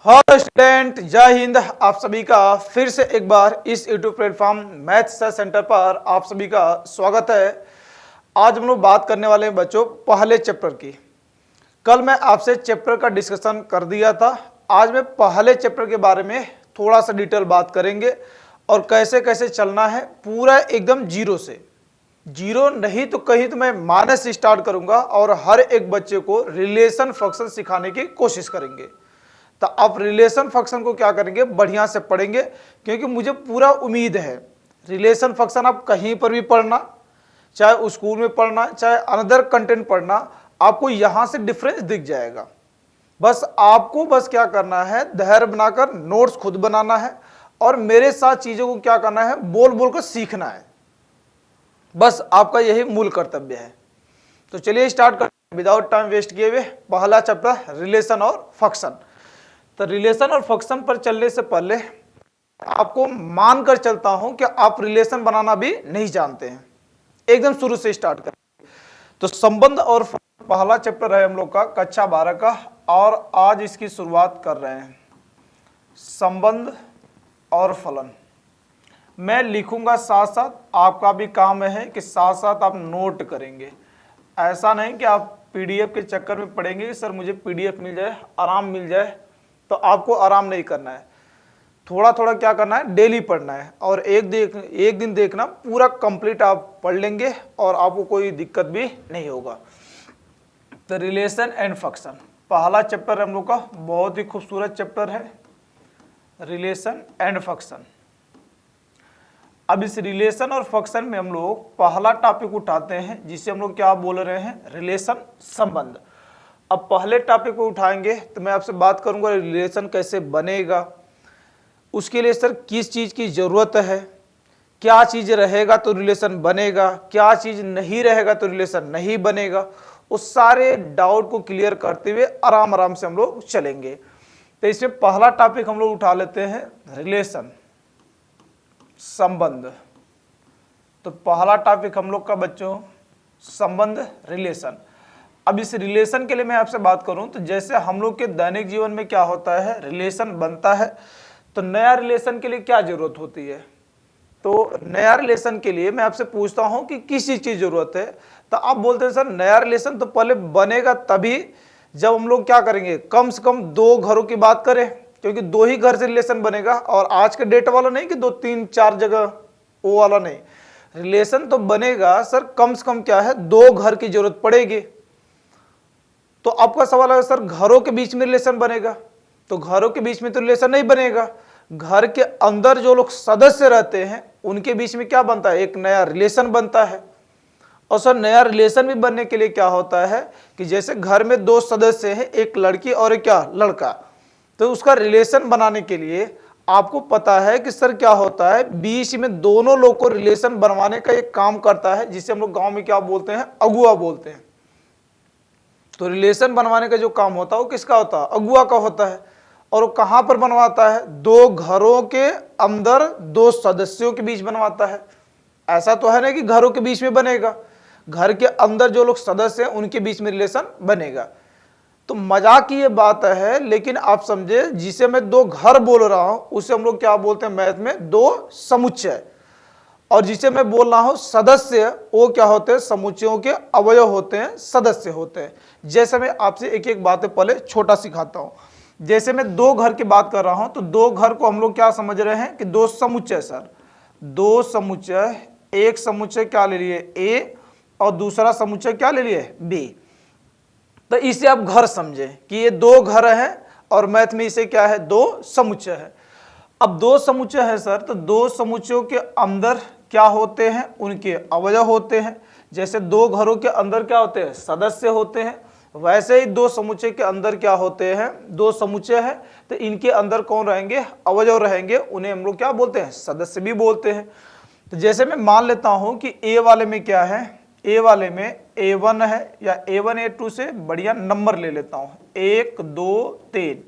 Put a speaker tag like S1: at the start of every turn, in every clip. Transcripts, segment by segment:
S1: Hello student, जय हिंद। आप सभी का फिर से एक बार इस यूट्यूब प्लेटफॉर्म मैथ सेंटर पर आप सभी का स्वागत है। आज हम लोग बात करने वाले हैं बच्चों पहले चैप्टर की। कल मैं आपसे चैप्टर का डिस्कशन कर दिया था। आज मैं पहले चैप्टर के बारे में थोड़ा सा डिटेल बात करेंगे और कैसे कैसे चलना है पूरा एकदम जीरो से। जीरो नहीं तो कहीं तो मैं माइनस से स्टार्ट करूंगा और हर एक बच्चे को रिलेशन फंक्शन सिखाने की कोशिश करेंगे। तो आप रिलेशन फंक्शन को क्या करेंगे, बढ़िया से पढ़ेंगे, क्योंकि मुझे पूरा उम्मीद है रिलेशन फंक्शन आप कहीं पर भी पढ़ना, चाहे स्कूल में पढ़ना, चाहे अनदर कंटेंट पढ़ना, आपको यहां से डिफरेंस दिख जाएगा। बस आपको क्या करना है, धैर्य बनाकर नोट्स खुद बनाना है और मेरे साथ चीजों को क्या करना है, बोल बोल कर सीखना है। बस आपका यही मूल कर्तव्य है। तो चलिए स्टार्ट करते विदाउट टाइम वेस्ट किए हुए पहला चैप्टर रिलेशन और फंक्शन। तो रिलेशन और फंक्शन पर चलने से पहले आपको मानकर चलता हूं कि आप रिलेशन बनाना भी नहीं जानते हैं। एकदम शुरू से स्टार्ट करें। तो संबंध और पहला चैप्टर है हम लोग का कक्षा 12 का और आज इसकी शुरुआत कर रहे हैं। संबंध और फलन मैं लिखूंगा साथ साथ, आपका भी काम है कि साथ साथ आप नोट करेंगे। ऐसा नहीं कि आप पीडीएफ के चक्कर में पढ़ेंगे कि सर मुझे पीडीएफ मिल जाए, आराम मिल जाए, तो आपको आराम नहीं करना है। थोड़ा थोड़ा क्या करना है, डेली पढ़ना है और एक दिन देखना पूरा कंप्लीट आप पढ़ लेंगे और आपको कोई दिक्कत भी नहीं होगा। तो रिलेशन एंड फंक्शन पहला चैप्टर हम लोग का बहुत ही खूबसूरत चैप्टर है, रिलेशन एंड फंक्शन। अब इस रिलेशन और फंक्शन में हम लोग पहला टॉपिक उठाते हैं जिसे हम लोग क्या बोल रहे हैं, रिलेशन संबंध। अब पहले टॉपिक को उठाएंगे तो मैं आपसे बात करूंगा रिलेशन कैसे बनेगा, उसके लिए सर किस चीज़ की ज़रूरत है, क्या चीज़ रहेगा तो रिलेशन बनेगा, क्या चीज़ नहीं रहेगा तो रिलेशन नहीं बनेगा। उस सारे डाउट को क्लियर करते हुए आराम आराम से हम लोग चलेंगे। तो इसमें पहला टॉपिक हम लोग उठा लेते हैं रिलेशन संबंध। तो पहला टॉपिक हम लोग का बच्चों संबंध रिलेशन। अब इस रिलेशन के लिए मैं आपसे बात करूं तो जैसे हम लोग के दैनिक जीवन में क्या होता है, रिलेशन बनता है, तो नया रिलेशन के लिए क्या जरूरत होती है। तो नया रिलेशन के लिए मैं आपसे पूछता हूं कि किस चीज की जरूरत है, तो आप बोलते हैं सर नया रिलेशन तो पहले बनेगा तभी जब हम लोग क्या करेंगे, कम से कम 2 घरों की बात करें, क्योंकि 2 ही घर से रिलेशन बनेगा और आज के डेट वाला नहीं कि 2 3 4 जगह वो वाला नहीं। रिलेशन तो बनेगा सर कम से कम क्या है, 2 घर की जरूरत पड़ेगी। तो आपका सवाल है सर घरों के बीच में रिलेशन बनेगा, तो घरों के बीच में तो रिलेशन नहीं बनेगा। घर के अंदर जो लोग सदस्य रहते हैं उनके बीच में क्या बनता है, एक नया रिलेशन बनता है। और सर नया रिलेशन भी बनने के लिए क्या होता है कि जैसे घर में 2 सदस्य हैं, एक लड़की और एक क्या लड़का, तो उसका रिलेशन बनाने के लिए आपको पता है कि सर क्या होता है, बीच में दोनों लोग को रिलेशन बनवाने का एक काम करता है जिसे हम लोग गाँव में क्या बोलते हैं, अगुआ बोलते हैं। तो रिलेशन बनवाने का जो काम होता है वो किसका होता है, अगुआ का होता है। और वो कहां पर बनवाता है, 2 घरों के अंदर 2 सदस्यों के बीच बनवाता है। ऐसा तो है ना कि घरों के बीच में बनेगा, घर के अंदर जो लोग सदस्य हैं उनके बीच में रिलेशन बनेगा। तो मजाक की ये बात है, लेकिन आप समझे जिसे मैं 2 घर बोल रहा हूं उसे हम लोग क्या बोलते हैं मैथ में, 2 समुच्चय। और जिसे मैं बोल रहा हूं सदस्य, वो क्या होते हैं, समुच्चयों के अवयव होते हैं, सदस्य होते हैं। जैसे मैं आपसे एक एक बातें पहले छोटा सिखाता हूं। जैसे मैं 2 घर की बात कर रहा हूं तो 2 घर को हम लोग क्या समझ रहे हैं कि 2 समुच्चय सर, 2 समुच्चय, एक समुच्चय क्या ले लिए ए और दूसरा समुच्चय क्या ले लिए बी। तो इसे आप घर समझे कि ये 2 घर हैं और मैथ में इसे क्या है, 2 समुच्चय है। अब 2 समुच्चय है सर, तो 2 समुच्चयों के अंदर क्या होते हैं, उनके अवयव होते हैं। जैसे 2 घरों के अंदर क्या होते हैं, सदस्य होते हैं, वैसे ही 2 समुच्चय के अंदर क्या होते हैं, 2 समुच्चय है, तो इनके अंदर कौन रहेंगे, अवयव रहेंगे, उन्हें हम लोग क्या बोलते हैं, सदस्य भी बोलते हैं। तो जैसे मैं मान लेता हूं कि ए वाले में क्या है, ए वाले में A1 है, या A1 A2 से बढ़िया नंबर ले लेता हूं, 1 2 3,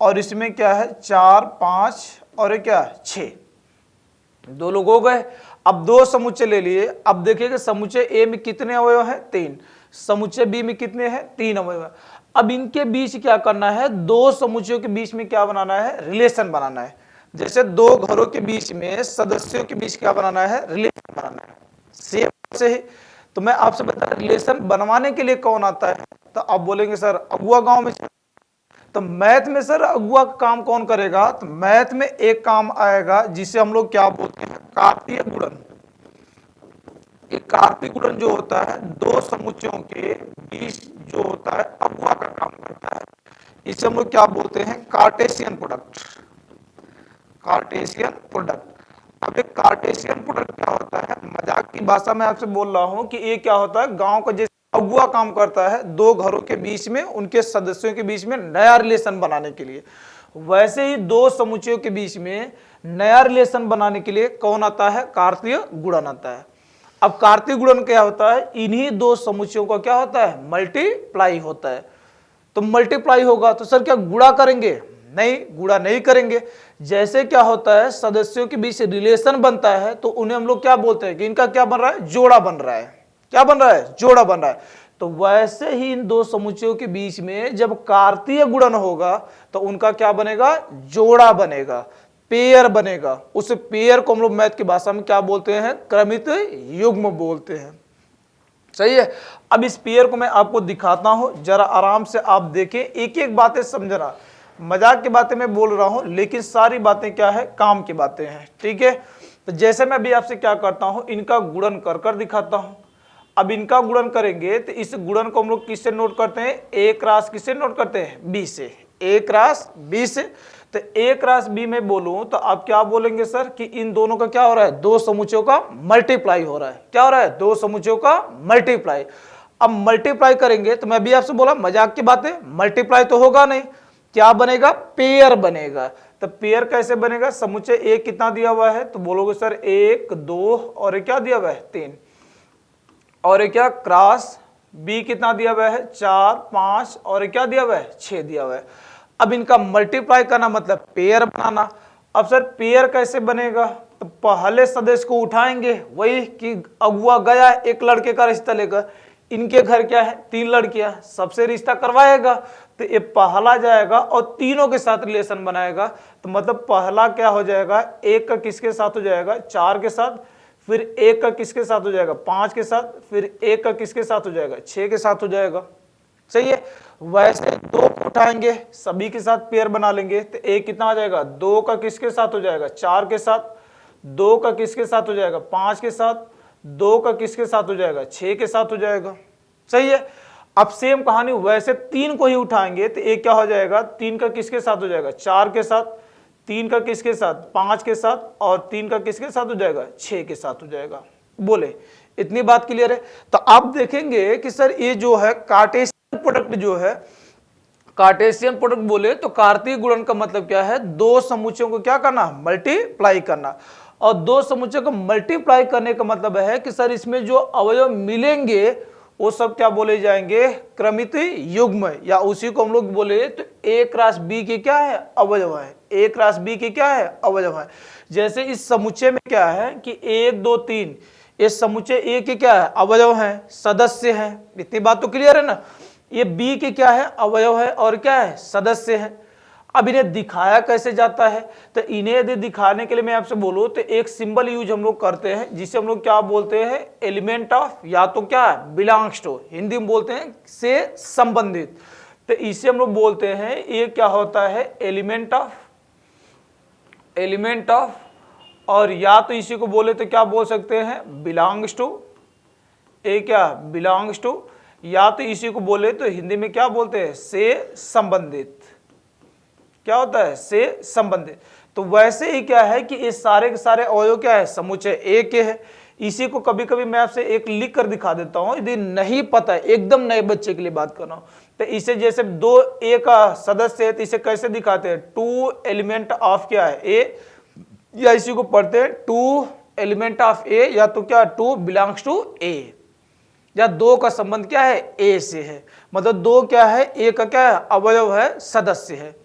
S1: और इसमें क्या है 4 5 और ये क्या 6, 2 लोग हो गए। अब 2 समुच्चय ले लिए। अब देखिए कि समुच्चय ए में कितने अवयव हैं, 3, समुच्चय बी में कितने हैं, 3 अवयव हैं। अब इनके बीच क्या करना है, दो समुच्चयों के बीच में क्या बनाना है, रिलेशन बनाना है। जैसे दो घरों के बीच में सदस्यों के बीच क्या बनाना है, रिलेशन बनाना है। सेम से ही तो मैं आपसे बता, रिलेशन बनवाने के लिए कौन आता है, तो आप बोलेंगे सर अगुआ गांव में। तो मैथ में सर अगुआ का काम कौन करेगा, तो मैथ में एक काम आएगा जिसे हम लोग क्या बोलते हैं, कार्तीय गुणन। एक कार्तीय गुणन जो होता है दो समुच्चयों के बीच जो होता है अगुआ का काम करता है, इसे हम लोग क्या बोलते हैं, कार्टेशियन प्रोडक्ट। Cartesian product. अब एक कार्टेशियन प्रोडक्ट क्या होता है, मजाक की भाषा में आपसे बोल रहा हूं कि ये क्या होता है, गांव का जैसे अगुआ काम करता है दो घरों के बीच में, उनके सदस्यों के बीच में नया रिलेशन बनाने के लिए, वैसे ही दो समुच्चयों के बीच में नया रिलेशन बनाने के लिए कौन आता है, कार्तीय गुणन आता है। अब कार्तीय गुणन क्या होता है, इन्हीं दो समुच्चयों का क्या होता है, मल्टीप्लाई होता है। तो मल्टीप्लाई होगा तो सर क्या गुणा करेंगे, नहीं, गुणा नहीं करेंगे। जैसे क्या होता है सदस्यों के बीच रिलेशन बनता है तो उन्हें हम लोग क्या बोलते हैं कि इनका क्या बन रहा है, जोड़ा बन रहा है। क्या बन रहा है, जोड़ा बन रहा है। तो वैसे ही इन दो समुच्चयों के बीच में जब कार्तीय गुणन होगा तो उनका क्या बनेगा, जोड़ा बनेगा, पेयर बनेगा। उस पेयर को हम लोग मैथ की भाषा में क्या बोलते हैं, क्रमित युग्म बोलते हैं। सही है। अब इस पेयर को मैं आपको दिखाता हूं, जरा आराम से आप देखें, एक एक बातें समझना। मजाक की बातें मैं बोल रहा हूं लेकिन सारी बातें क्या है, काम की बातें हैं। ठीक है, तो जैसे मैं अभी आपसे क्या करता हूं, इनका गुणन कर कर दिखाता हूं। अब इनका गुणन करेंगे तो इस गुणन को हम लोग किससे नोट करते हैं, ए क्रॉस किससे नोट करते हैं, बी से। ए क्रॉस बी से। तो ए क्रॉस बी में बोलूं तो आप क्या बोलेंगे सर कि इन दोनों का क्या हो रहा है, दो समुच्चयों का मल्टीप्लाई हो रहा है। क्या हो रहा है, दो समुच्चयों का मल्टीप्लाई। अब मल्टीप्लाई करेंगे तो मैं भी आपसे बोला मजाक की बात है, मल्टीप्लाई तो होगा नहीं, क्या बनेगा, पेयर बनेगा। तो पेयर कैसे बनेगा, समुच्चय ए कितना दिया हुआ है, तो बोलोगे सर एक दो और क्या दिया हुआ है, तीन, और क्या क्रॉस बी कितना दिया हुआ है, चार पांच, और क्या दिया हुआ है, छह दिया हुआ है। अब इनका मल्टीप्लाई करना मतलब पेयर बनाना। अब सर पेयर कैसे बनेगा, तो पहले सदस्य को उठाएंगे, वही कि अगुआ गया एक लड़के का रिश्ता लेकर, इनके घर क्या है, तीन लड़कियां, सबसे रिश्ता करवाएगा, तो ये पहला जाएगा और तीनों के साथ रिलेशन बनाएगा। तो मतलब पहला क्या हो जाएगा, एक का किसके साथ हो जाएगा, चार के साथ, फिर एक का किसके साथ हो जाएगा, पांच के साथ, फिर एक का किसके साथ हो जाएगा, छह के साथ हो जाएगा। सही है। वैसे दो को उठाएंगे, सभी के साथ पेयर बना लेंगे, तो एक कितना आ जाएगा, दो का किसके साथ हो जाएगा, चार के साथ, दो का किसके साथ हो जाएगा, पांच के साथ, दो का किसके साथ हो जाएगा, छह के साथ हो जाएगा। सही है। अब सेम कहानी वैसे तीन को ही उठाएंगे तो एक क्या हो जाएगा, तीन का किसके साथ हो जाएगा, चार के साथ, तीन का किसके साथ, पांच के साथ, और तीन का किसके साथ हो जाएगा, छह के साथ हो जाएगा। बोले इतनी बात क्लियर है। तो आप देखेंगे कि सर ये जो है कार्टेशियन प्रोडक्ट जो है, कार्टेशियन प्रोडक्ट बोले तो कार्तीय गुणन का मतलब क्या है, दो समुच्चयों को क्या करना, मल्टीप्लाई करना। और दो समुच्चयों को मल्टीप्लाई करने का मतलब है कि सर इसमें जो अवयव मिलेंगे वो सब क्या बोले जाएंगे, क्रमित युग्म, या उसी को हम लोग बोले तो ए क्रॉस बी के क्या है, अवयव है। ए क्रॉस बी के क्या है, अवयव है। जैसे इस समुच्चय में क्या है कि एक दो तीन, ये समुच्चय ए के क्या है, अवयव है, सदस्य है। इतनी बात तो क्लियर है ना। ये बी के क्या है, अवयव है और क्या है, सदस्य है। अब इन्हें दिखाया कैसे जाता है, तो इन्हें यदि दिखाने के लिए मैं आपसे बोलूं तो एक सिंबल यूज हम लोग करते हैं जिसे हम लोग क्या बोलते हैं, एलिमेंट ऑफ, या तो क्या है, बिलोंग्स टू, हिंदी में बोलते हैं से संबंधित। तो इसे हम लोग बोलते हैं, ये क्या होता है, एलिमेंट ऑफ, एलिमेंट ऑफ, और या तो इसी को बोले तो क्या बोल सकते हैं, बिलोंग्स टू। ए क्या, बिलोंग्स टू, या तो इसी को बोले तो हिंदी में क्या बोलते हैं, से संबंधित। क्या होता है, से संबंधित। तो वैसे ही क्या है कि ये सारे के सारे अवयव क्या है, समुच्चय ए के है। इसी को कभी कभी मैं आपसे एक लिख कर दिखा देता हूं, यदि नहीं पता है, एकदम नए बच्चे के लिए बात कर रहा हूं, तो इसे जैसे दो ए का सदस्य है तो इसे कैसे दिखाते हैं, टू एलिमेंट ऑफ क्या है, ए, या इसी को पढ़ते हैं टू एलिमेंट ऑफ ए, या तो क्या, टू बिलोंग्स टू ए, या दो का संबंध क्या है, ए से है। मतलब दो क्या है, ए का क्या है, अवयव है, सदस्य है।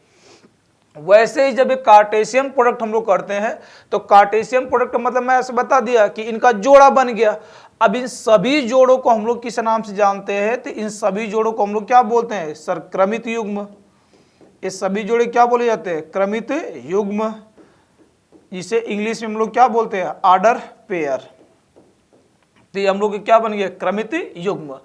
S1: वैसे ही जब एक कार्टेशियन प्रोडक्ट हम लोग करते हैं तो कार्टेशियन प्रोडक्ट मतलब मैं ऐसे बता दिया कि इनका जोड़ा बन गया। अब इन सभी जोड़ों को हम लोग किस नाम से जानते हैं, तो इन सभी जोड़ों को हम लोग क्या बोलते हैं सर, क्रमित युग्म। ये सभी जोड़े क्या बोले जाते हैं, क्रमित युग्म, जिसे इंग्लिश में हम लोग क्या बोलते हैं, ऑर्डर पेयर। तो ये हम लोग क्या बन गया, क्रमित युग्म।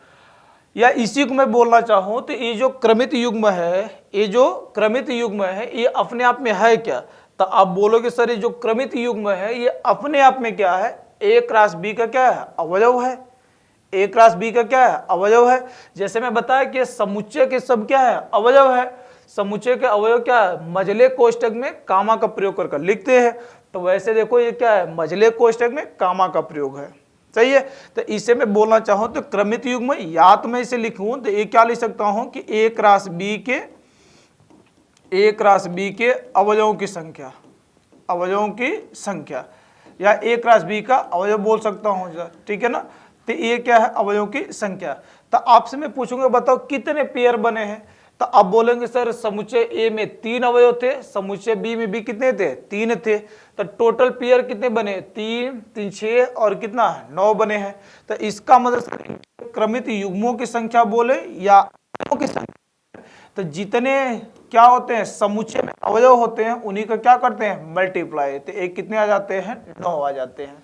S1: या इसी को मैं बोलना चाहूं तो ये जो क्रमित युग्म है, ये जो क्रमित युग्म है, ये अपने आप में है क्या, तो आप बोलोगे सर ये जो क्रमित युग्म है ये अपने आप में क्या है, ए क्रॉस बी का क्या है, अवयव है। ए क्रॉस बी का क्या है, अवयव है। जैसे मैं बताया कि समुच्चय के सब क्या है, अवयव है। समुच्चय के अवयव क्या है, मझले कोष्ठक में कामा का प्रयोग कर लिखते हैं। तो वैसे देखो ये क्या है, मझले कोष्ठक में कामा का प्रयोग है, सही है। तो इसे मैं बोलना चाहूं तो क्रमित युग्म, या तो मैं इसे लिखूं तो ये क्या लिख सकता हूं कि ए क्रॉस बी के अवयवों की संख्या, अवयवों की संख्या, या ए क्रॉस बी का अवयव बोल सकता हूं, ठीक है ना। तो ये क्या है, अवयवों की संख्या। तो आपसे मैं पूछूंगा बताओ कितने पेयर बने हैं, तो आप बोलेंगे सर समुच्चय ए में 3 अवयव थे, समुच्चय बी में भी कितने थे, 3 थे। तो टोटल पेयर कितने बने, 3 3 6 और कितना 9 बने हैं। तो इसका मतलब क्रमित युग्मों की संख्या बोले या अवयवों की संख्या, तो जितने क्या होते हैं समुच्चय में अवयव होते हैं उन्हीं का क्या करते हैं, मल्टीप्लाई। तो एक कितने आ जाते हैं, 9 आ जाते हैं,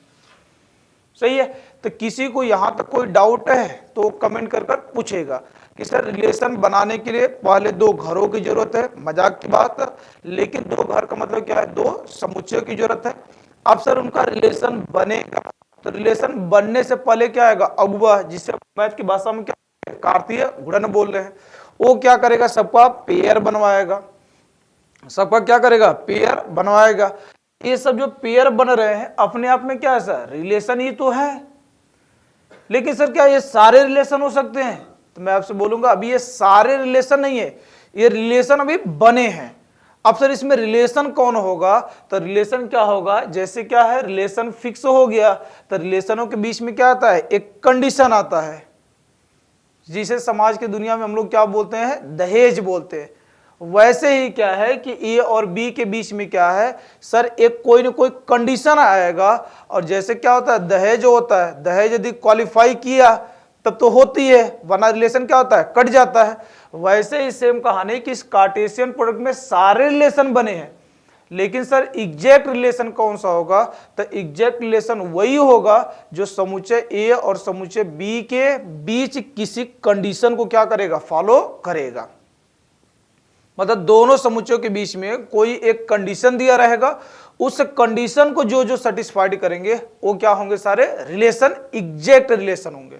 S1: सही है। तो किसी को यहां तक कोई डाउट है तो कमेंट कर पूछेगा कि सर रिलेशन बनाने के लिए पहले 2 घरों की जरूरत है, मजाक की बात, लेकिन 2 घर का मतलब क्या है, 2 समुच्चय की जरूरत है। अब सर उनका रिलेशन बनेगा, तो रिलेशन बनने से पहले क्या आएगा, अगुआ, जिसे मैथ की भाषा में क्या कार्तीय गुणन बोल रहे हैं, वो क्या करेगा, सबका पेयर बनवाएगा, सबका क्या करेगा, पेयर बनवाएगा। ये सब जो पेयर बन रहे हैं अपने आप में क्या है सर, रिलेशन ही तो है। लेकिन सर क्या ये सारे रिलेशन हो सकते हैं, तो मैं आपसे बोलूंगा अभी ये सारे रिलेशन नहीं है, ये रिलेशन अभी बने हैं। अब सर इसमें रिलेशन कौन होगा, तो रिलेशन क्या होगा, जैसे क्या है रिलेशन फिक्स हो गया, तो रिलेशनों के बीच में क्या आता है, एक कंडीशन आता है, जिसे समाज की दुनिया में हम लोग क्या बोलते हैं, दहेज बोलते हैं। वैसे ही क्या है कि ए और बी के बीच में क्या है सर, एक कोई ना कोई कंडीशन आएगा, और जैसे क्या होता है दहेज होता है, दहेज यदि क्वालिफाई किया तब तो होती है, वरना रिलेशन क्या होता है, कट जाता है। वैसे ही सेम कहानी कि इस कार्टेशियन प्रोडक्ट में सारे रिलेशन बने हैं, लेकिन सर एग्जैक्ट रिलेशन कौन सा होगा, तो एग्जैक्ट रिलेशन वही होगा जो समुच्चय ए और समुच्चय बी के बीच किसी कंडीशन को क्या करेगा, फॉलो करेगा। मतलब दोनों समुच्चयों के बीच में कोई एक कंडीशन दिया रहेगा, उस कंडीशन को जो जो सेटिस्फाइड करेंगे वो क्या होंगे, सारे रिलेशन एग्जैक्ट रिलेशन होंगे।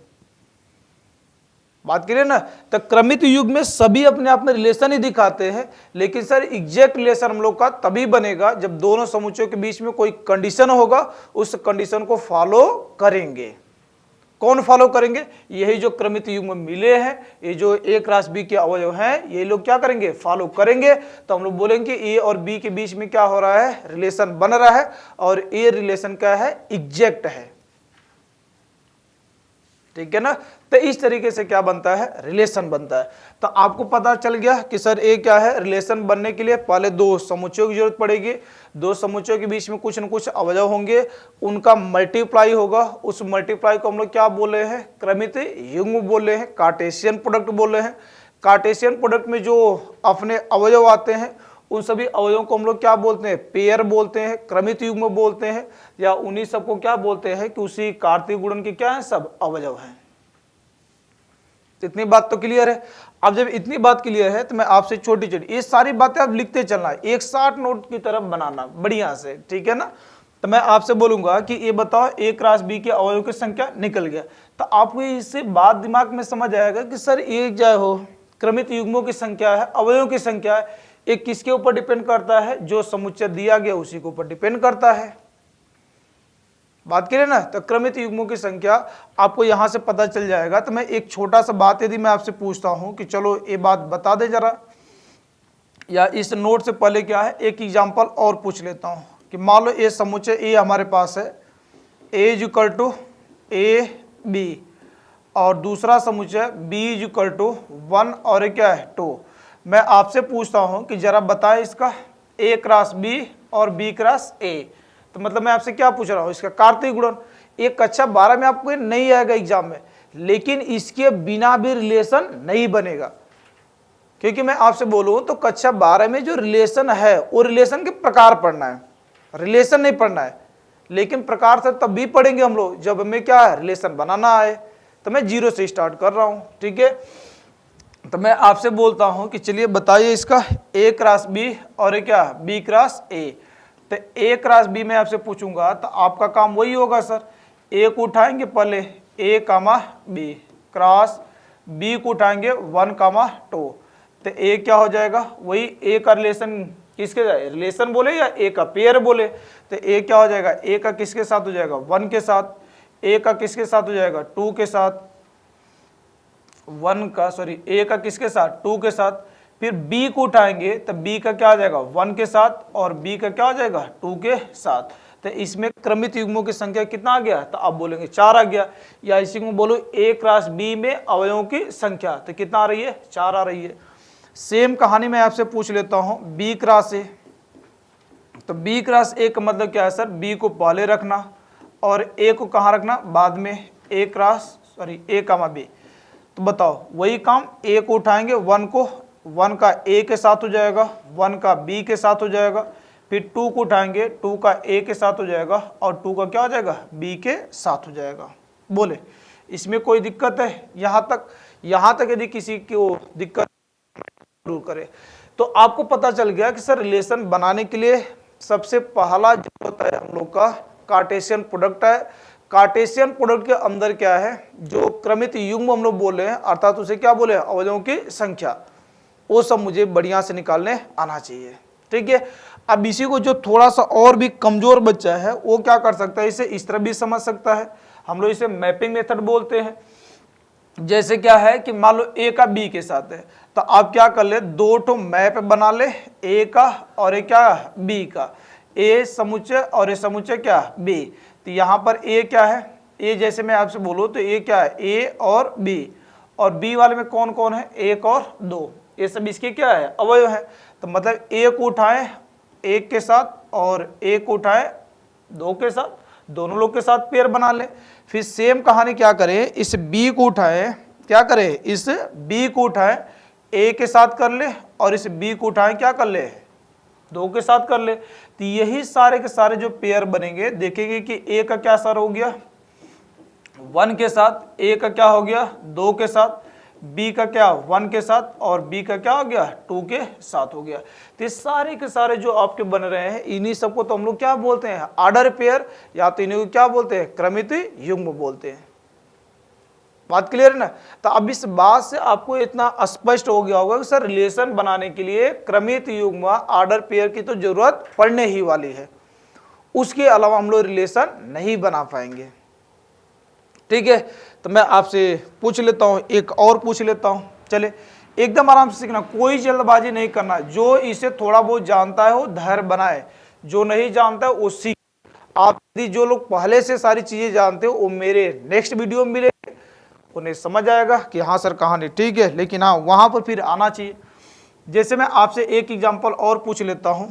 S1: बात करिए ना, तो क्रमित युग में सभी अपने आप में रिलेशन ही दिखाते हैं, लेकिन सर एग्जैक्ट रिलेशन हम लोग का तभी बनेगा जब दोनों समुच्चयों के बीच में कोई कंडीशन होगा, उस कंडीशन को फॉलो करेंगे। कौन फॉलो करेंगे, यही जो क्रमित युग में मिले हैं, ये जो ए क्रॉस बी के अवयव हैं, ये लोग क्या करेंगे, फॉलो करेंगे। तो हम लोग बोलेंगे ए और बी के बीच में क्या हो रहा है, रिलेशन बन रहा है, और ये रिलेशन क्या है, एग्जैक्ट है, ठीक है ना। तो इस तरीके से क्या बनता है, रिलेशन बनता है। तो आपको पता चल गया कि सर ए क्या है, रिलेशन बनने के लिए पहले 2 समुच्चयों की जरूरत पड़ेगी, 2 समुच्चयों के बीच में कुछ न कुछ अवयव होंगे, उनका मल्टीप्लाई होगा, उस मल्टीप्लाई को हम लोग क्या बोल रहे हैं, क्रमित युग्म बोल रहे हैं, कार्टेशियन प्रोडक्ट बोल रहे हैं। कार्टेशियन प्रोडक्ट में जो अपने अवयव आते हैं उन सभी अवयवों को हम लोग क्या बोलते हैं, पेयर बोलते हैं, क्रमित युग्म बोलते हैं, या उन्हीं सबको क्या बोलते हैं कि उसी कार्तीय गुणन के क्या है, सब अवयव हैं। इतनी बात तो क्लियर है। अब जब इतनी बात क्लियर है तो मैं आपसे छोटी छोटी ये सारी बातें आप लिखते चलना, 160 नोट की तरफ बनाना बढ़िया से, ठीक है ना। तो मैं आपसे बोलूंगा कि ये बताओ ए क्रॉस बी के अवयव की संख्या निकल गया, तो आपको इससे बात दिमाग में समझ आएगा कि सर ये क्या हो, क्रमित युग्मों की संख्या है, अवयवों की संख्या है, एक किसके ऊपर डिपेंड करता है, जो समुच्चय दिया गया उसी के ऊपर डिपेंड करता है। बात करें ना, तो क्रमित युग्मों की संख्या आपको यहां से पता चल जाएगा। तो मैं एक छोटा सा बात यदि मैं आपसे पूछता हूं कि चलो ये बात बता दे जरा, या इस नोट से पहले क्या है, एक एग्जांपल और पूछ लेता हूं कि मान लो ये समुच्चय ए हमारे पास है, A is equal to A B, और दूसरा समुच्चय बी इज इक्वल टू 1 और क्या है 2। मैं आपसे पूछता हूं कि जरा बताएं इसका ए क्रॉस बी और बी क्रॉस ए, तो मतलब मैं आपसे क्या पूछ रहा हूं, इसका कार्तीय गुणन। ये कक्षा 12 में आपको नहीं आएगा एग्जाम में, लेकिन इसके बिना भी रिलेशन नहीं बनेगा। क्योंकि मैं आपसे बोलूं तो कक्षा 12 में जो रिलेशन है वो रिलेशन के प्रकार पढ़ना है, रिलेशन नहीं पढ़ना है। लेकिन प्रकार से तब भी पढ़ेंगे हम लोग जब हमें क्या है, रिलेशन बनाना आए। तो मैं जीरो से स्टार्ट कर रहा हूं, ठीक है। तो मैं आपसे बोलता हूं कि चलिए बताइए इसका ए क्रॉस बी और क्या बी क्रॉस ए। तो ए क्रॉस बी में आपसे पूछूंगा तो आपका काम वही होगा सर, ए को उठाएंगे पहले ए कामा बी, क्रॉस बी को उठाएंगे 1 कामा 2। तो ए क्या हो जाएगा, वही ए का रिलेशन किसके साथ, रिलेशन बोले या ए का पेयर बोले। तो ए क्या हो जाएगा, ए का किसके साथ हो जाएगा, 1 के साथ, ए का किसके साथ हो जाएगा, 2 के साथ, 1 का सॉरी ए का किसके साथ, 2 के साथ। फिर बी को उठाएंगे तो बी का क्या हो जाएगा, 1 के साथ, और बी का क्या हो जाएगा, 2 के साथ। तो इसमें क्रमित युग्मों की संख्या कितना आ गया, तो आप बोलेंगे 4 आ गया। या इसी को बोलो ए क्रॉस बी में अवयवों की संख्या, तो कितना आ रही है, 4 आ रही है। सेम कहानी मैं आपसे पूछ लेता हूं बी क्रॉस ए। तो बी क्रॉस ए का मतलब क्या है सर, बी को पहले रखना और ए को कहाँ रखना, बाद में, ए क्रॉस सॉरी ए कामा बी। तो बताओ वही काम, ए को उठाएंगे 1 को, 1 का ए के साथ हो जाएगा, 1 का बी के साथ हो जाएगा। फिर 2 को उठाएंगे, 2 का ए के साथ हो जाएगा और 2 का क्या हो जाएगा, बी के साथ हो जाएगा। बोले इसमें कोई दिक्कत है, यहाँ तक यदि किसी को दिक्कत जरूर करे। तो आपको पता चल गया कि सर रिलेशन बनाने के लिए सबसे पहला जो होता है हम लोग का कार्टेशियन प्रोडक्ट है। कार्टेशियन प्रोडक्ट के अंदर क्या है, जो क्रमित युग्म हम लोग बोल रहे हैं, अर्थात उसे क्या बोले, अवयवों की संख्या, वो सब मुझे बढ़िया से निकालने आना चाहिए, ठीक है। अब इसी को जो थोड़ा सा और भी कमजोर बच्चा है वो क्या कर सकता है, इसे इस तरह भी समझ सकता है। हम लोग इसे मैपिंग मेथड बोलते हैं। जैसे क्या है कि मान लो ए का बी के साथ है, तो आप क्या कर ले, 2 ठो मैप बना ले, ए का और एक क्या बी का, ए समुच्चय और ए समुच्चय क्या बी। तो यहाँ पर ए क्या है, ए जैसे मैं आपसे बोलूँ तो ए क्या है, ए और बी वाले में कौन कौन है, 1 और 2, ये सब इसके क्या है, अवयव है। तो मतलब ए को उठाएं 1 के साथ और ए को उठाएं 2 के साथ, दोनों लोग के साथ पेयर बना ले। फिर सेम कहानी क्या करें, इस बी को उठाएं, क्या करें, इस बी को उठाएं ए के साथ कर ले और इस बी को उठाएं क्या कर ले, 2 के साथ कर ले। तो यही सारे के सारे जो पेयर बनेंगे, देखेंगे कि ए का क्या सर हो गया 1 के साथ, ए का क्या हो गया 2 के साथ, बी का क्या 1 के साथ और बी का क्या हो गया 2 के साथ हो गया। तो ये सारे के सारे जो आपके बन रहे हैं, इन्हीं सबको तो हम लोग क्या बोलते हैं, ऑर्डर पेयर, या तो इन्हीं को क्या बोलते हैं, क्रमित युग्म बोलते हैं। बात क्लियर है ना। तो अब इस बात से आपको इतना स्पष्ट हो गया होगा कि सर रिलेशन बनाने के लिए क्रमित युग्म ऑर्डर पेयर की तो जरूरत पड़ने ही वाली है, उसके अलावा हम लोग रिलेशन नहीं बना पाएंगे, ठीक है। तो मैं आपसे पूछ लेता हूं, एक और पूछ लेता हूं, चले एकदम आराम से सीखना, कोई जल्दबाजी नहीं करना। जो इसे थोड़ा बहुत जानता है वो धैर्य बनाए, जो नहीं जानता है वो सीख। आप यदि जो लोग पहले से सारी चीजें जानते हो वो मेरे नेक्स्ट वीडियो में मिलेंगे, उन्हें समझ आएगा कि हाँ सर कहानी ठीक है, लेकिन हाँ वहां पर फिर आना चाहिए। जैसे मैं आपसे एक एग्जाम्पल और पूछ लेता हूं,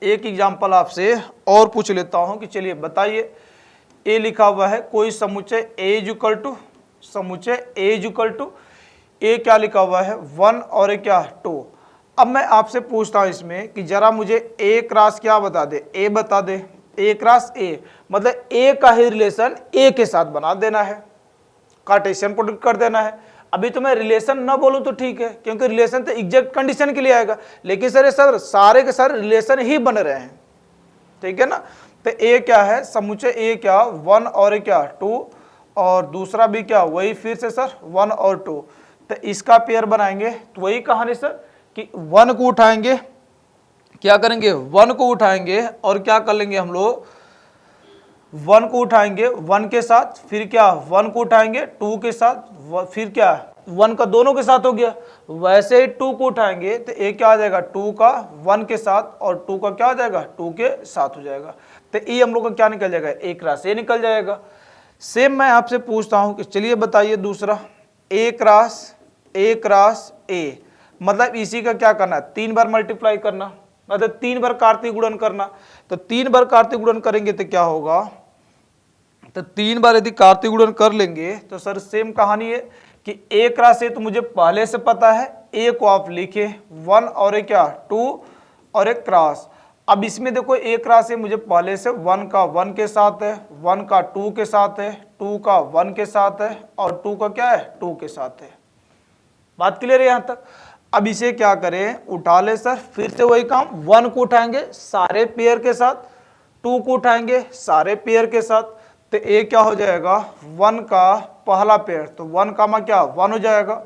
S1: एक एग्जाम्पल आपसे और पूछ लेता हूं कि चलिए बताइए, ए लिखा हुआ है कोई समुच्चय ए इक्वल टू, समुच्चय ए इक्वल टू, ए क्या लिखा हुआ है 1 और ए क्या 2। अब मैं आपसे पूछता हूं इसमें कि जरा मुझे ए क्रॉस क्या बता दे, ए बता दे, ए क्रॉस ए, मतलब ए का ही रिलेशन ए के साथ बना देना है, कार्टेशियन प्रोडक्ट कर देना है। अभी तो मैं रिलेशन ना बोलूं तो ठीक है, क्योंकि रिलेशन तो एग्जैक्ट कंडीशन के लिए आएगा, लेकिन सर ये सर सारे के सारे रिलेशन ही बन रहे हैं, ठीक है ना। तो ए क्या है, समुच्चय ए क्या 1 और ए क्या 2, और दूसरा भी क्या वही फिर से सर 1 और 2। तो इसका पेयर बनाएंगे तो वही कहानी सर कि 1 को उठाएंगे, क्या करेंगे 1 को उठाएंगे और क्या कर लेंगे हम लोग, 1 को उठाएंगे 1 के साथ, फिर क्या 1 को उठाएंगे 2 के साथ, फिर क्या 1 का दोनों के साथ हो गया। वैसे ही 2 को उठाएंगे तो एक क्या आ जाएगा 2 का 1 के साथ और 2 का क्या हो जाएगा 2 के साथ हो जाएगा। तो ये हम लोग का क्या निकल जाएगा, ए क्रॉस ए निकल जाएगा। सेम मैं आपसे पूछता हूं कि चलिए बताइए दूसरा, ए क्रॉस ए, मतलब इसी का क्या करना है 3 बार मल्टीप्लाई करना, मतलब 3 बार कार्तीय गुणन करना। तो 3 बार कार्तीय गुणन करेंगे तो क्या होगा, तो 3 बार यदि कार्तीय गुणन कर लेंगे तो सर सेम कहानी है कि एक राशि तो मुझे पहले से पता है, ए को आप लिखे 1 और एक क्या 2 और एक क्रॉस। अब इसमें देखो एक राशि मुझे पहले से 1 का 1 के साथ है, 1 का 2 के साथ है, 2 का 1 के साथ है और 2 का क्या है 2 के साथ है। बात क्लियर है यहाँ तक। अब इसे क्या करें, उठा ले सर, फिर से वही काम, 1 को उठाएंगे सारे पेयर के साथ, 2 को उठाएंगे सारे पेयर के साथ, तो ए क्या हो जाएगा 1 का पहला पेयर, तो 1 का मा क्या 1 हो जाएगा।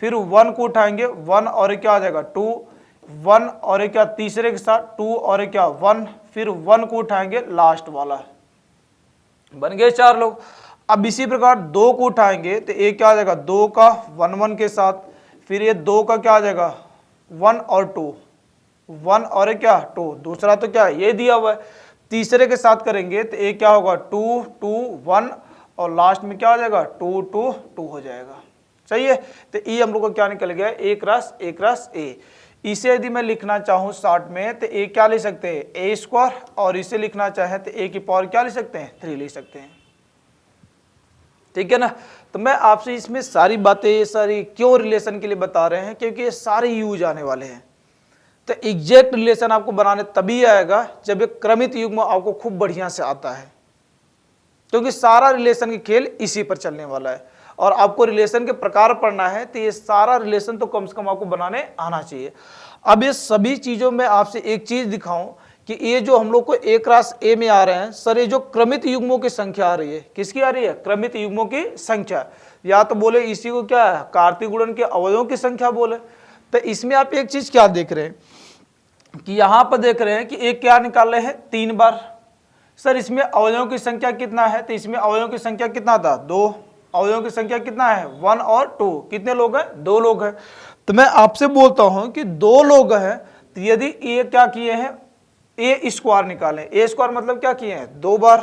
S1: फिर 1 को उठाएंगे 1 और एक क्या हो जाएगा 2, 1 और एक क्या तीसरे के साथ 2 और एक क्या 1, फिर 1 को उठाएंगे लास्ट वाला, बन गए 4 लोग। अब इसी प्रकार 2 को उठाएंगे तो एक क्या आ जाएगा 2 का 1 1 के साथ, फिर ये 2 का क्या आ जाएगा 1 और 2, 1 और एक क्या 2, दूसरा तो क्या ये दिया हुआ है, तीसरे के साथ करेंगे तो एक क्या होगा 2 2 1 और लास्ट में क्या हो जाएगा 2 2 2 हो जाएगा। सही है। तो ये हम लोग को क्या निकल गया एक रस ए। इसे यदि मैं लिखना चाहूँ शॉर्ट में तो ए क्या ले सकते हैं ए स्क्वायर, और इसे लिखना चाहे तो ए की पावर क्या ले सकते हैं 3 ले सकते हैं। ठीक है ना। तो मैं आपसे इसमें सारी बातें ये सारी क्यों रिलेशन के लिए बता रहे हैं, क्योंकि ये सारे यूज आने वाले हैं। तो एग्जैक्ट रिलेशन आपको बनाने तभी आएगा जब एक क्रमित युग्म आपको खूब बढ़िया से आता है, क्योंकि सारा रिलेशन की खेल इसी पर चलने वाला है। और आपको रिलेशन के प्रकार पढ़ना है तो ये सारा रिलेशन तो कम से कम आपको बनाने आना चाहिए। अब ये सभी चीजों में आपसे एक चीज दिखाऊं कि ये जो हम लोग को एक रास ए में आ रहे हैं सर, ये जो क्रमित युग्मों की संख्या आ रही है, किसकी आ रही है क्रमित युग्मों की संख्या, या तो बोले इसी को क्या है कार्तीय गुणन के अवयवों की संख्या बोले। तो इसमें आप एक चीज क्या देख रहे हैं कि यहां पर देख रहे हैं कि एक क्या निकाल रहे हैं 3 बार। सर इसमें अवयवों की संख्या कितना है, तो इसमें अवयवों की संख्या कितना था 2, अवयवों की संख्या कितना है 1 और 2, कितने लोग हैं 2 लोग हैं। तो मैं आपसे बोलता हूं कि 2 लोग हैं, तो यदि ये क्या किए हैं ए स्क्वायर निकालें, ए स्क्वायर मतलब क्या किए हैं 2 बार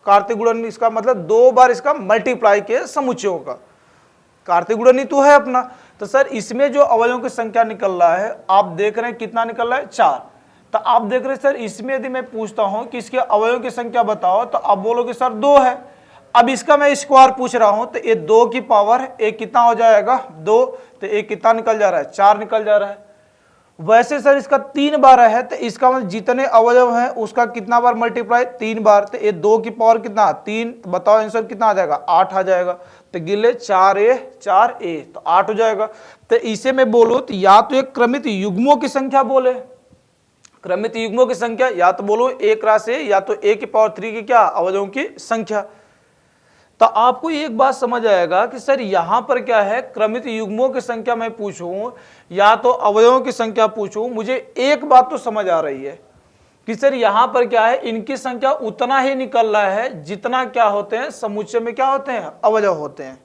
S1: कार्तीय गुणन, इसका मतलब 2 बार इसका मल्टीप्लाई के समुच्चयों का कार्तीय गुणन ही तो है अपना। तो सर इसमें जो अवयवों की संख्या निकल रहा है आप देख रहे हैं कितना निकल रहा है 4। तो आप देख रहे हैं सर इसमें यदि मैं पूछता हूं कि इसके अवयवों की संख्या बताओ तो आप बोलोगे सर 2 है। अब इसका मैं स्क्वायर पूछ रहा हूं तो ये 2 की पावर एक कितना हो जाएगा 2, तो एक कितना निकल जा रहा है 4 निकल जा रहा है। वैसे सर इसका 3 बार है तो इसका मतलब जितने अवयव हैं उसका कितना बार मल्टीप्लाई 3 बार, तो ये 2 की पावर कितना 3, बताओ आंसर कितना आ जाएगा 8 आ जाएगा। तो गिले 4a तो 8 हो जाएगा। तो इसे मैं बोलूं तो या तो एक क्रमित युग्मों की संख्या बोले, क्रमित युग्मों की संख्या, या तो बोलो एक राशि या तो a की पावर 3 की क्या अवयवों की संख्या। तो आपको एक बात समझ आएगा कि सर यहां पर क्या है क्रमित युग्मों की संख्या मैं पूछूं या तो अवयवों की संख्या पूछूं, मुझे एक बात तो समझ आ रही है कि सर यहां पर क्या है इनकी संख्या उतना ही निकल रहा है जितना क्या होते हैं समुच्चय में क्या होते हैं अवयव होते हैं,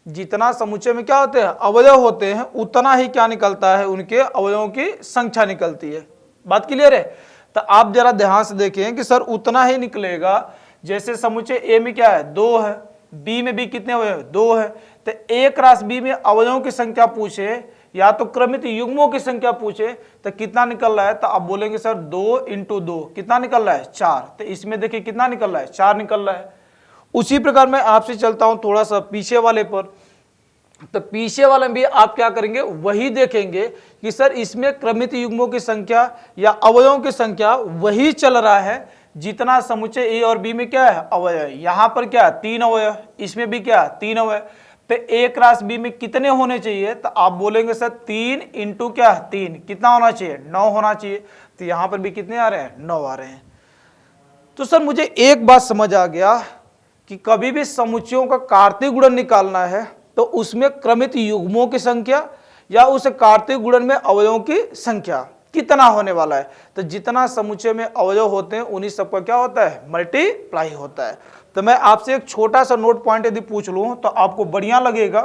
S1: जितना समुच्चय में क्या होते हैं अवयव होते हैं उतना ही क्या निकलता है उनके अवयवों की संख्या निकलती है। बात क्लियर है। तो आप जरा ध्यान से देखें कि सर उतना ही निकलेगा जैसे समुच्चय ए में क्या है 2 है, बी में भी कितने अवयव 2 है। तो एक राशि बी में अवयवों की संख्या पूछे या तो क्रमित युग्मों की संख्या पूछे तो कितना निकल रहा है, तो आप बोलेंगे सर 2 × 2 कितना निकल रहा है 4। तो इसमें देखिए कितना निकल रहा है 4 निकल रहा है। उसी प्रकार मैं आपसे चलता हूं थोड़ा सा पीछे वाले पर। तो पीछे वाले में भी आप क्या करेंगे वही देखेंगे कि सर इसमें क्रमित युग्मों की संख्या या अवयवों की संख्या वही चल रहा है जितना समुच्चय ए और बी में क्या है अवयव। यहां पर क्या 3 अवयव, इसमें भी क्या 3 अवयव। तो एक राशि बी में कितने होने चाहिए, तो आप बोलेंगे सर 3 × क्या 3 कितना होना चाहिए 9 होना चाहिए। तो यहां पर भी कितने आ रहे हैं 9 आ रहे हैं। तो सर मुझे एक बात समझ आ गया कि कभी भी समुच्चयों का कार्तीय गुणन निकालना है तो उसमें क्रमित युग्मों की संख्या या उस कार्तीय गुणन में अवयवों की संख्या कितना होने वाला है, तो जितना समुच्चय में अवयव होते हैं उन्हीं सबका क्या होता है मल्टीप्लाई होता है। तो मैं आपसे एक छोटा सा नोट पॉइंट यदि पूछ लूं तो आपको बढ़िया लगेगा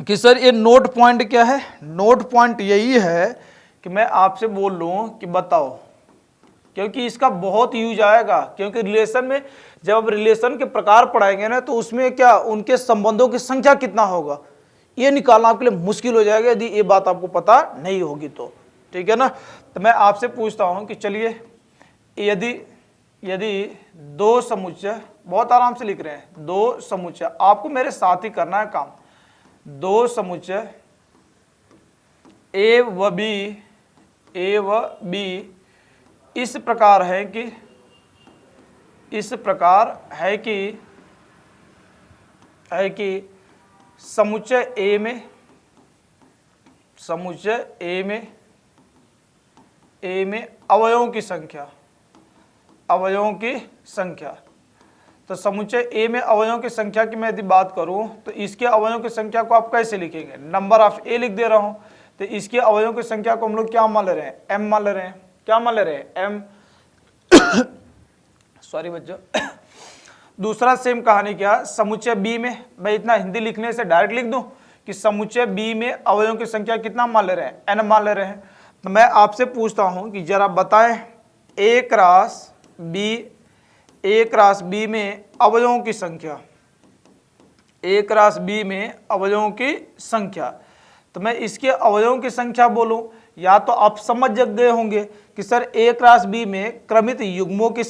S1: कि सर ये नोट पॉइंट क्या है। नोट पॉइंट यही है कि मैं आपसे बोल लूं कि बताओ, क्योंकि इसका बहुत यूज आएगा, क्योंकि रिलेशन में जब आप रिलेशन के प्रकार पढ़ाएंगे ना तो उसमें क्या उनके संबंधों की संख्या कितना होगा ये निकालना आपके लिए मुश्किल हो जाएगा यदि ये बात आपको पता नहीं होगी तो। ठीक है ना। तो मैं आपसे पूछता हूं कि चलिए यदि यदि दो समुच्चय, बहुत आराम से लिख रहे हैं, दो समुच्चय, आपको मेरे साथ ही करना है काम, दो समुच्चय ए व बी इस प्रकार है कि समुच्चय ए में अवयवों की संख्या, तो समुच्चय ए में अवयवों की संख्या की मैं यदि बात करूं तो इसके अवयवों की संख्या को आप कैसे लिखेंगे, नंबर ऑफ ए लिख दे रहा हूं, तो इसके अवयवों की संख्या को हम लोग क्या मान ले रहे हैं, एम मान ले रहे हैं, क्या मान ले रहे हैं, एम। सॉरी बच्चों। दूसरा सेम कहानी क्या, समुच्चय बी में, मैं इतना हिंदी लिखने से डायरेक्ट लिख दूं कि समुच्चय बी में अवयवों की संख्या कितना मान ले रहे हैं, एन मान ले रहे हैं। तो मैं आपसे पूछता हूं कि जरा बताएं ए क्रॉस बी में अवयवों की संख्या, ए क्रॉस बी में अवयवों की संख्या, तो मैं इसके अवयवों की संख्या बोलूं, या तो आप समझ गए होंगे कि सर ए क्रॉस बी में क्रमित युग्मों की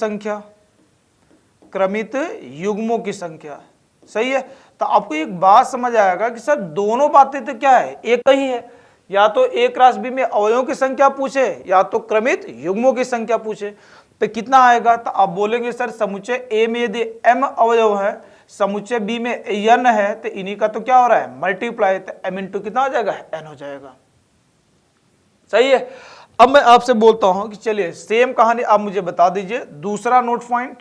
S1: संख्या, सही है। तो आपको एक बात समझ आएगा कि सर दोनों बातें तो क्या है, एक ही है, या तो ए क्रॉस बी में अवयवों की संख्या पूछे या तो क्रमित युग्मों की संख्या पूछे, तो कितना आएगा, तो आप बोलेंगे सर समुच्चय ए में यदि एम अवयव है, समुच्चय बी में एन है, तो इन्हीं का तो क्या हो रहा है, मल्टीप्लाई, तो एम इंटू कितना हो जाएगा, एन हो जाएगा, सही है। अब मैं आपसे बोलता हूं कि चलिए सेम कहानी आप मुझे बता दीजिए दूसरा नोट पॉइंट।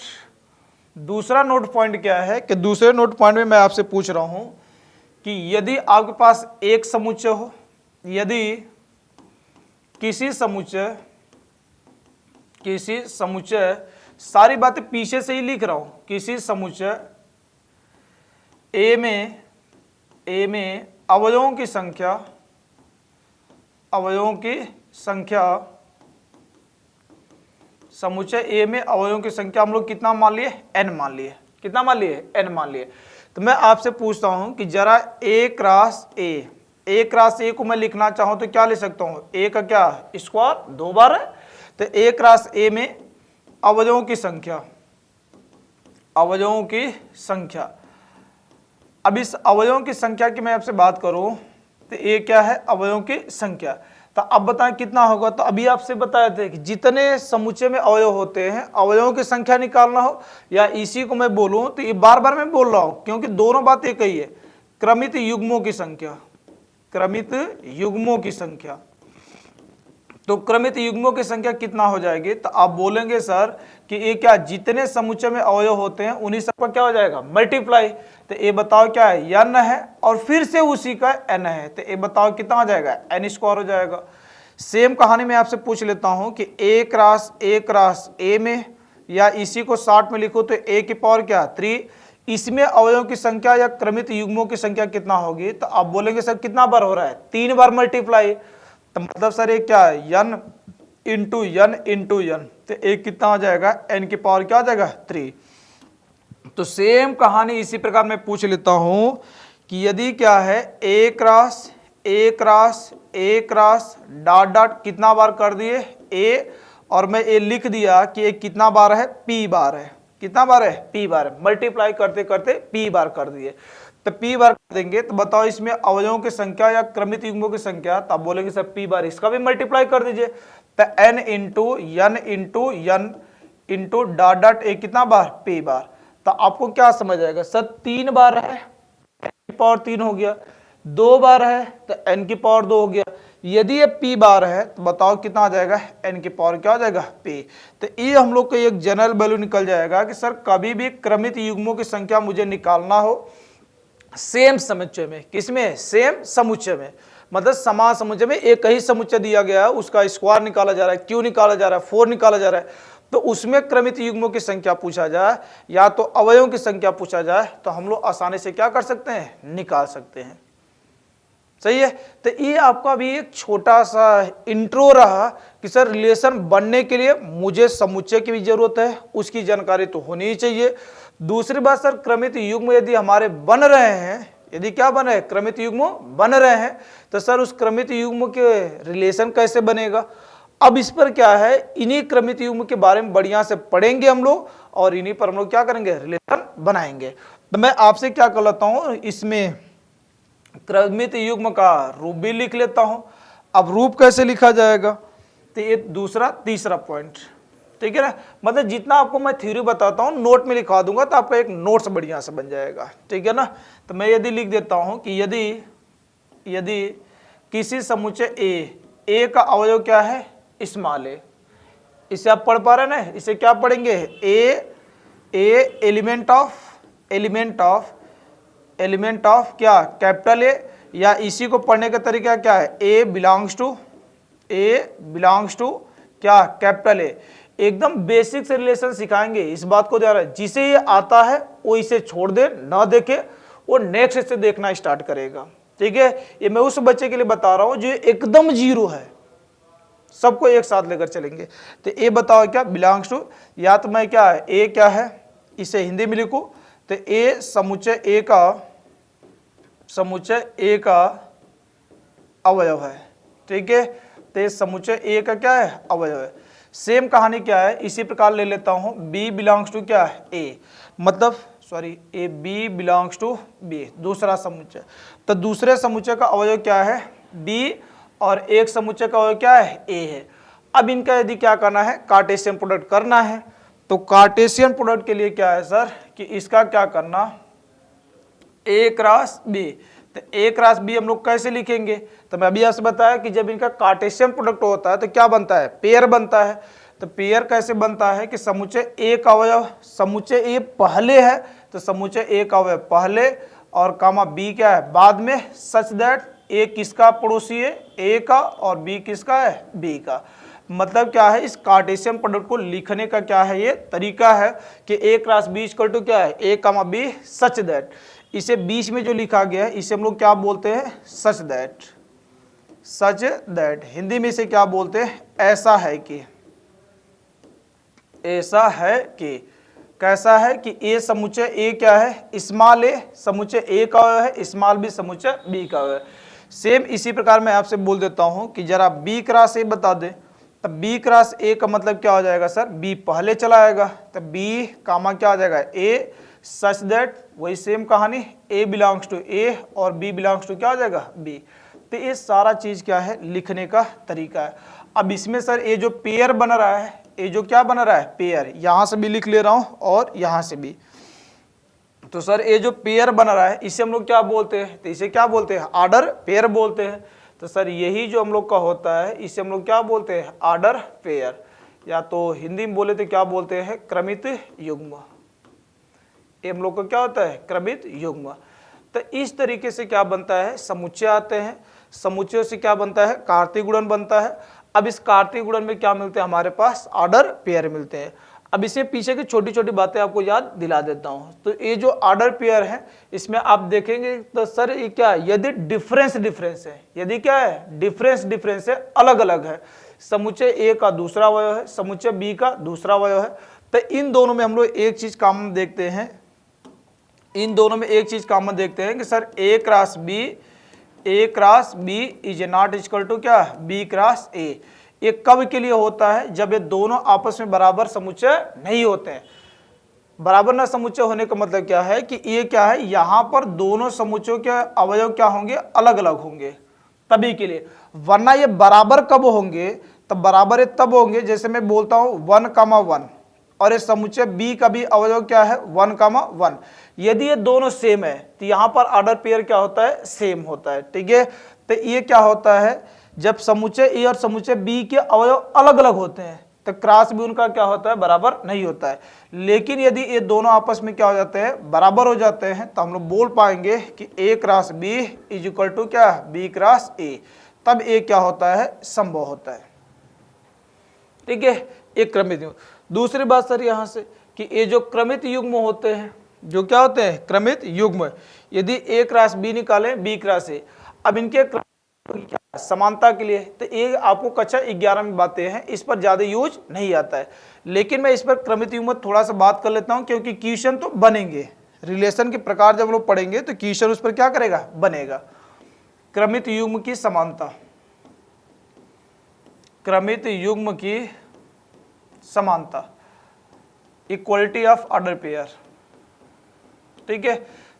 S1: दूसरा नोट पॉइंट क्या है कि दूसरे नोट पॉइंट में मैं आपसे पूछ रहा हूं कि यदि आपके पास एक समुच्चय हो, यदि किसी समुच्चय, सारी बातें पीछे से ही लिख रहा हूं, किसी समुच्चय ए में अवयवों की संख्या, समुच्चय ए में अवयवों की संख्या हम लोग कितना मान लिए, एन मान लिए, कितना मान लिए, एन मान लिए। तो मैं आपसे पूछता हूं कि जरा ए क्रॉस ए को मैं लिखना चाहूं तो क्या लिख सकता हूं, ए का क्या स्क्वायर, दो बार है, तो ए क्रॉस ए में अवयवों की संख्या, अब इस अवयवों की संख्या की मैं आपसे बात करूं तो ए क्या है, अवयवों की संख्या, तो अब बताएं कितना होगा। तो अभी आपसे बताए थे कि जितने समुच्चय में अवयव होते हैं, अवयवों की संख्या निकालना हो, या इसी को मैं बोलूं तो ये बार बार मैं बोल रहा हूं क्योंकि दोनों बात एक ही है, क्रमित युग्मों की संख्या, तो क्रमित युग्मों की संख्या कितना हो जाएगी, तो आप बोलेंगे सर कि ये क्या, जितने समुच्चय में अवयव होते हैं उन्हीं सब का क्या हो जाएगा, मल्टीप्लाई, तो ये बताओ क्या है, एन है और फिर से उसी का एन है, तो ये बताओ कितना हो जाएगा, एन स्क्वायर हो जाएगा। सेम कहानी में आपसे पूछ लेता हूं कि ए क्रॉस ए में, या इसी को शॉर्ट में लिखो तो ए की पावर क्या, 3, इसमें अवयवों की संख्या या क्रमित युग्मों की संख्या कितना होगी, तो आप बोलेंगे सर कितना बार हो रहा है, 3 बार मल्टीप्लाई, तो मतलब सर ये क्या है, एन इंटू एन, तो एक कितना हो जाएगा, एन की पावर क्या हो जाएगा, 3। तो सेम कहानी इसी प्रकार मैं पूछ लेता हूं कि यदि क्या है ए क्रॉस डॉट कितना बार कर दिए ए, और मैं ए लिख दिया कि ए कितना बार है, पी बार है, कितना बार है, पी बार है, मल्टीप्लाई करते करते पी बार कर दिए, तो पी बार कर देंगे, तो बताओ इसमें अवयवों की संख्या या क्रमित युग्मों की संख्या, तो आप बोलेंगे सर पी बार, इसका भी मल्टीप्लाई कर दीजिए, तो एन इंटू डॉट ए कितना बार, पी बार, तो आपको क्या समझ आएगा, सर 3 बार है, एन की पावर 3 हो गया, 2 बार है तो एन की पावर 2 हो गया, यदि ये पी बार है तो बताओ कितना आ जाएगा, एन की पावर क्या हो जाएगा, पी। तो ये हम लोग को एक जनरल वैल्यू निकल जाएगा कि सर कभी भी क्रमित युग्मों की संख्या मुझे निकालना हो सेम समुच्चय में, किसमें, सेम समुच्चय में, मतलब समान समुच्चय में एक ही समुच्चय दिया गया है, उसका स्क्वायर निकाला जा रहा है, क्यू निकाला जा रहा है, 4 निकाला जा रहा है, तो उसमें क्रमित युग्मों की संख्या पूछा जाए या तो अवयवों की संख्या पूछा जाए, तो हम लोग आसानी से क्या कर सकते हैं, निकाल सकते हैं, सही है। तो ये आपका अभी एक छोटा सा इंट्रो रहा कि सर रिलेशन बनने के लिए मुझे समुच्चय की भी जरूरत है, उसकी जानकारी तो होनी ही चाहिए। दूसरी बात सर क्रमित युग्म यदि हमारे बन रहे हैं, यदि क्या बन रहे हैं, क्रमित युग्म बन रहे हैं, तो सर उस क्रमित युग्म के रिलेशन कैसे बनेगा, अब इस पर क्या है, इन्हीं क्रमित युग्म के बारे में बढ़िया से पढ़ेंगे हम लोग और इन्हीं पर हम लोग क्या करेंगे, रिलेशन बनाएंगे। तो मैं आपसे क्या कर लेता हूं, इसमें क्रमित युग्म का रूप भी लिख लेता हूं। अब रूप कैसे लिखा जाएगा, तो ये दूसरा तीसरा पॉइंट, ठीक है ना। मतलब जितना आपको मैं थ्योरी बताता हूं नोट में लिखा दूंगा तो आपका एक नोट्स बढ़िया से बन जाएगा, ठीक है ना। तो मैं यदि लिख देता हूं कि यदि किसी समुच्चय ए का अवयव क्या है, स्मॉल ए, इसे आप पढ़ पा रहे हैं ना, इसे क्या पढ़ेंगे, ए एलिमेंट ऑफ क्या, कैपिटल ए, या इसी को पढ़ने का तरीका क्या है, ए बिलोंग्स टू क्या, कैपिटल ए। एकदम बेसिक से रिलेशन सिखाएंगे, इस बात को ध्यान रहे, जिसे ये आता है वो इसे छोड़ दे, ना देखे, वो नेक्स्ट से देखना स्टार्ट करेगा, ठीक है। ये मैं उस बच्चे के लिए बता रहा हूं जो एकदम जीरो है, सबको एक साथ लेकर चलेंगे। तो ए बताओ क्या, बिलोंग्स टू, या तो मैं क्या है, ए क्या है, इसे हिंदी में लिखूं तो ए समुच्चय ए का अवयव है, ठीक है। तो समुच्चय ए का क्या है, अवयव है। सेम कहानी क्या है, इसी प्रकार ले लेता हूं, बी बिलोंग्स टू क्या है, ए, मतलब sorry A B belongs to B, दूसरा समुच्चय। तो दूसरे समुच्चय का अवयव क्या है, बी, और एक समुच्चय का अवयव क्या है, ए है। अब इनका यदि क्या करना है, कार्टेशियन प्रोडक्ट करना है, तो कार्टेशियन प्रोडक्ट के लिए क्या है सर, कि इसका क्या करना, ए क्रॉस बी। तो ए क्रॉस बी हम लोग कैसे लिखेंगे, तो मैं अभी आपसे बताया कि जब इनका कार्टेशियन प्रोडक्ट होता है तो क्या बनता है, पेयर बनता है। तो पेयर कैसे बनता है कि समुच्चय ए का अवयव, समुच्चय ए पहले है तो समुच्चय ए का अवयव पहले और कामा बी क्या है बाद में, सच दैट ए किसका पड़ोसी है, ए का, और बी किसका है, बी का। मतलब क्या है, इस कार्टेशियन प्रोडक्ट को लिखने का क्या है, ये तरीका है कि A cross B equal to क्या है, ए कामा बी सच दैट। इसे बीच में जो लिखा गया है इसे हम लोग क्या बोलते हैं, सच दैट। हिंदी में इसे क्या बोलते हैं, ऐसा है कि, ऐसा है कि, कैसा है कि ए समुच्चय ए क्या है, स्मॉल ए समुच्चय ए का अवयव है, स्मॉल बी समुच्चय बी का अवयव है। सेम इसी प्रकार मैं आपसे बोल देता हूं कि जरा बी क्रॉस ए बता दे, तब बी क्रॉस ए का मतलब क्या हो जाएगा सर, बी पहले चला आएगा, तब बी कामा क्या हो जाएगा, ए, सच दैट, वही सेम कहानी, ए बिलोंग्स टू ए और बी बिलोंग्स टू क्या हो जाएगा, बी। तो ये सारा चीज क्या है, लिखने का तरीका है। अब इसमें सर ये जो पेयर बन रहा है, ये जो क्या बन रहा है, पेयर, यहां से भी लिख ले रहा हूं और यहां से भी। तो सर ये जो पेयर बन रहा है इसे हम लोग क्या बोलते हैं, तो इसे क्या बोलते हैं, ऑर्डर पेयर बोलते हैं। तो सर यही जो हम लोग का होता है इसे हम लोग क्या बोलते हैं, ऑर्डर पेयर, या तो हिंदी में बोले तो क्या बोलते हैं, क्रमित युग्म। ये हम लोग को क्या होता है, क्रमित युग्म। तो इस तरीके से क्या बनता है, समुच्चय आते हैं, समुच्चयों से क्या बनता है, कार्तीय गुणन बनता है। अब इस कार्तीय गुणन में क्या मिलते हैं, हमारे पास ऑर्डर पेयर मिलते हैं। अब इसे पीछे की छोटी छोटी बातें आपको याद दिला देता हूं। तो ये जो ऑर्डर पेयर है इसमें आप देखेंगे तो सर ये क्या, यदि डिफरेंस है, यदि क्या है, डिफरेंस है, अलग अलग है, समुच्चय ए का दूसरा अवयव है, समुच्चय बी का दूसरा अवयव है, तो इन दोनों में हम लोग एक चीज कॉमन देखते हैं, कि sir A cross B is not equal to क्या, बी क्रॉस ए। ये कब के लिए होता है, जब ये दोनों आपस में बराबर समुच्चय नहीं होते हैं। बराबर ना समुच्चय होने का मतलब क्या है कि ये क्या है, यहां पर दोनों समुच्चयों के अवयव क्या होंगे, अलग अलग होंगे, तभी के लिए। वरना ये बराबर कब होंगे, तब बराबर ये तब होंगे जैसे मैं बोलता हूं 1,1 और ये समुच्चय बी का भी अवयव क्या है, 1,1। यदि ये दोनों सेम है तो यहां पर ऑर्डर पेयर क्या होता है, सेम होता है, ठीक है। तो ये क्या होता है, जब समुच्चय ए और समुच्चय बी के अवयव अलग अलग होते हैं तो क्रॉस भी उनका क्या होता है, बराबर नहीं होता है। लेकिन यदि ये दोनों आपस में क्या हो जाते हैं, बराबर हो जाते हैं, तो हम लोग बोल पाएंगे कि A cross B is equal to क्या, बी क्रॉस ए। तब ए क्या होता है, संभव होता है, ठीक है। एक क्रमित युग्म। दूसरी बात सर यहां से कि ये जो क्रमित युग्म होते हैं, जो क्या होते हैं, क्रमित युग्म, यदि ए क्रॉस बी निकालें, बी क्रॉस ए, अब इनके समानता के लिए, तो ये आपको कक्षा 11 में बातें हैं, इस पर ज्यादा यूज नहीं आता है। लेकिन मैं इस पर क्रमित युग्म थोड़ा सा बात कर लेता हूं, क्योंकि क्वेश्चन तो बनेंगे, रिलेशन के प्रकार जब लोग पढ़ेंगे तो क्वेश्चन उस पर क्या करेगा, बनेगा। क्रमित युग्म की समानता, क्रमित युग्म की समानता, इक्वलिटी ऑफ ऑर्डर पेयर। ठीक है,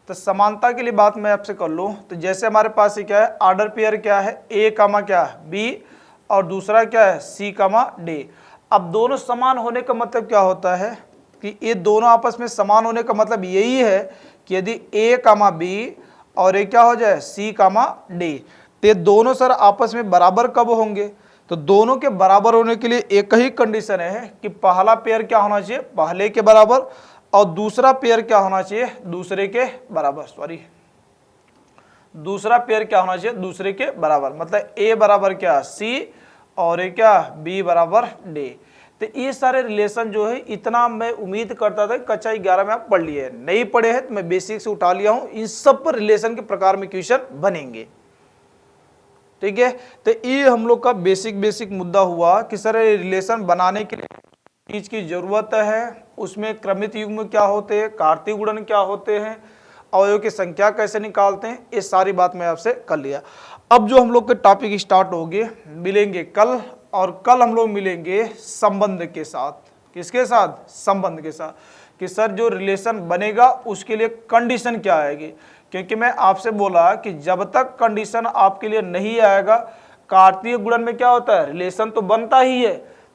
S1: तो समानता के लिए बात मैं आपसे कर लूं तो जैसे हमारे पास ये क्या है, ऑर्डर पेयर क्या है, ए कामा क्या है बी, और दूसरा क्या है सी कामा डी। अब दोनों समान होने का मतलब क्या होता है कि ये दोनों आपस में समान होने का मतलब यही है कि यदि ए कामा बी और ये क्या हो जाए सी कामा डी, तो ये दोनों सर आपस में बराबर कब होंगे, तो दोनों के बराबर होने के लिए एक ही कंडीशन है कि पहला पेयर क्या होना चाहिए, पहले के बराबर, और दूसरा पेयर क्या होना चाहिए, दूसरे के बराबर। दूसरा पेयर क्या होना चाहिए, दूसरे के बराबर। मतलब ए बराबर क्या सी और ए क्या बी बराबर डी। तो ये सारे रिलेशन जो है, इतना मैं उम्मीद करता था कक्षा 11 में आप पढ़ लिए, नहीं पढ़े हैं तो मैं बेसिक से उठा लिया हूं। इन सब पर रिलेशन के प्रकार में क्वेश्चन बनेंगे। ठीक है, तो ये हम लोग का बेसिक मुद्दा हुआ कि सर रिलेशन बनाने के लिए चीज की जरूरत है, उसमें क्रमित युग्म क्या होते हैं, कार्तीय गुणन क्या होते हैं, अवयव की संख्या कैसे निकालते हैं, ये सारी बात मैं आपसे कर लिया। अब जो हम लोग के टॉपिक स्टार्ट होंगे, मिलेंगे कल, और कल हम लोग मिलेंगे संबंध के साथ। किसके साथ, संबंध के साथ, कि सर जो रिलेशन बनेगा उसके लिए कंडीशन क्या आएगी। क्योंकि मैं आपसे बोला कि जब तक कंडीशन आपके लिए नहीं आएगा, कार्तीय गुणन में क्या होता है, रिलेशन तो बनता ही है।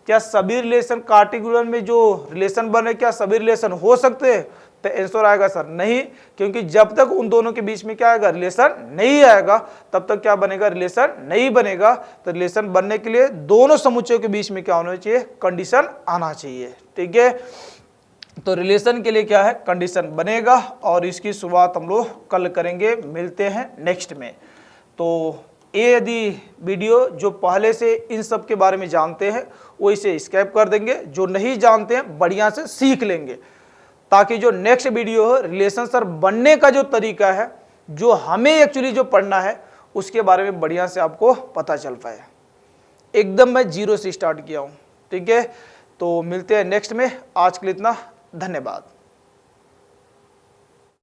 S1: क्या सभी रिलेशन कार्तीय गुणन में जो रिलेशन बने, क्या सभी रिलेशन हो सकते हैं, तो आंसर आएगा सर नहीं, क्योंकि जब तक उन दोनों के बीच में क्या आएगा, रिलेशन नहीं आएगा, तब तक क्या बनेगा, रिलेशन नहीं बनेगा। तो रिलेशन बनने के लिए दोनों समुच्चयों के बीच में क्या होना चाहिए, कंडीशन आना चाहिए। ठीक है, तो रिलेशन के लिए क्या है, कंडीशन बनेगा, और इसकी शुरुआत हम लोग कल करेंगे। मिलते हैं नेक्स्ट में। तो ये यदि वीडियो जो पहले से इन सब के बारे में जानते हैं वो इसे स्किप कर देंगे, जो नहीं जानते हैं बढ़िया से सीख लेंगे, ताकि जो नेक्स्ट वीडियो है रिलेशन सर बनने का जो तरीका है, जो हमें एक्चुअली जो पढ़ना है उसके बारे में बढ़िया से आपको पता चल पाए। एकदम मैं जीरो से स्टार्ट किया हूँ। ठीक है, तो मिलते हैं नेक्स्ट में। आज के लिए इतना, धन्यवाद।